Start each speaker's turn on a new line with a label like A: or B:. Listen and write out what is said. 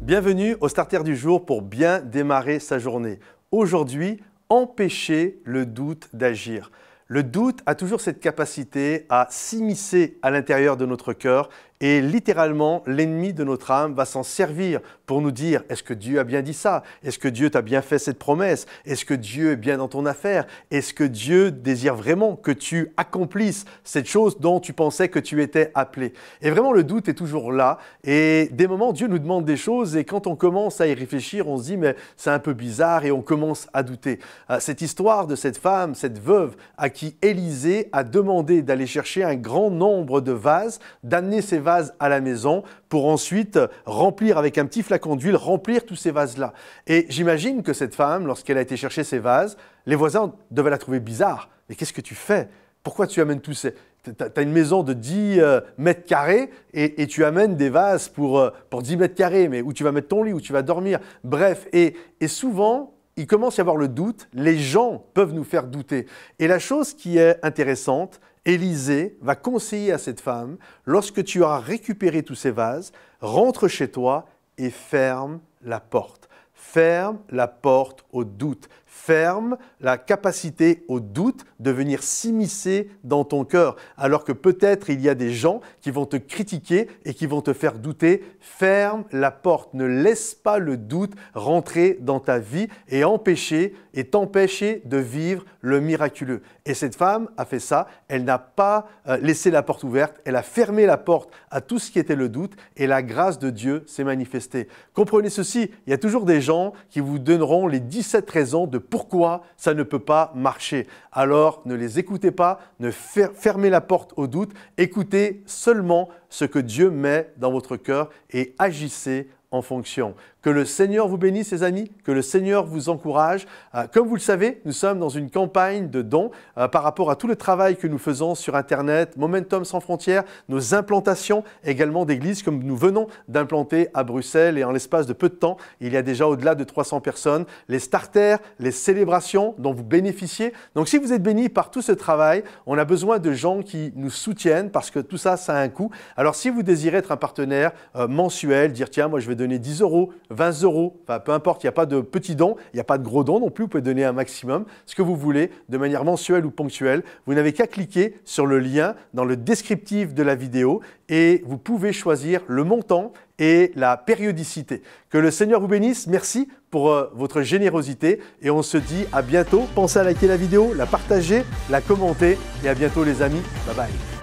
A: Bienvenue au Starter du jour pour bien démarrer sa journée. Aujourd'hui, empêcher le doute d'agir. Le doute a toujours cette capacité à s'immiscer à l'intérieur de notre cœur et littéralement, l'ennemi de notre âme va s'en servir pour nous dire « Est-ce que Dieu a bien dit ça? Est-ce que Dieu t'a bien fait cette promesse? Est-ce que Dieu est bien dans ton affaire? Est-ce que Dieu désire vraiment que tu accomplisses cette chose dont tu pensais que tu étais appelé ?» Et vraiment, le doute est toujours là. Et des moments, Dieu nous demande des choses et quand on commence à y réfléchir, on se dit « Mais c'est un peu bizarre » et on commence à douter. Cette histoire de cette femme, cette veuve à qui Élisée a demandé d'aller chercher un grand nombre de vases, d'amener ces vases à la maison pour ensuite remplir avec un petit flacon d'huile, remplir tous ces vases-là. Et j'imagine que cette femme, lorsqu'elle a été chercher ces vases, les voisins devaient la trouver bizarre. Mais qu'est-ce que tu fais? Pourquoi tu amènes tous ces... Tu as une maison de 10 mètres carrés et tu amènes des vases pour 10 mètres carrés, mais où tu vas mettre ton lit, où tu vas dormir. Bref, et souvent, il commence à y avoir le doute. Les gens peuvent nous faire douter. Et la chose qui est intéressante, Élisée va conseiller à cette femme, lorsque tu auras récupéré tous ces vases, rentre chez toi et ferme la porte. Ferme la porte au doute. Ferme la capacité au doute de venir s'immiscer dans ton cœur. Alors que peut-être il y a des gens qui vont te critiquer et qui vont te faire douter. Ferme la porte. Ne laisse pas le doute rentrer dans ta vie et t'empêcher de vivre le miraculeux. Et cette femme a fait ça. Elle n'a pas laissé la porte ouverte. Elle a fermé la porte à tout ce qui était le doute et la grâce de Dieu s'est manifestée. Comprenez ceci, il y a toujours des gens qui vous donneront les 17 raisons de pourquoi ça ne peut pas marcher. Alors, ne les écoutez pas, ne fermez la porte au doute, écoutez seulement ce que Dieu met dans votre cœur et agissez en fonction. Que le Seigneur vous bénisse, les amis, que le Seigneur vous encourage. Comme vous le savez, nous sommes dans une campagne de dons par rapport à tout le travail que nous faisons sur Internet, Momentum Sans Frontières, nos implantations également d'églises comme nous venons d'implanter à Bruxelles et en l'espace de peu de temps, il y a déjà au-delà de 300 personnes, les starters, les célébrations dont vous bénéficiez. Donc si vous êtes bénis par tout ce travail, on a besoin de gens qui nous soutiennent parce que tout ça, ça a un coût. Alors si vous désirez être un partenaire mensuel, dire tiens, moi je vais donner 10 €, 20 €, enfin peu importe, il n'y a pas de petits dons, il n'y a pas de gros dons non plus, vous pouvez donner un maximum, ce que vous voulez, de manière mensuelle ou ponctuelle. Vous n'avez qu'à cliquer sur le lien dans le descriptif de la vidéo et vous pouvez choisir le montant et la périodicité. Que le Seigneur vous bénisse, merci pour votre générosité et on se dit à bientôt. Pensez à liker la vidéo, la partager, la commenter et à bientôt les amis, bye bye.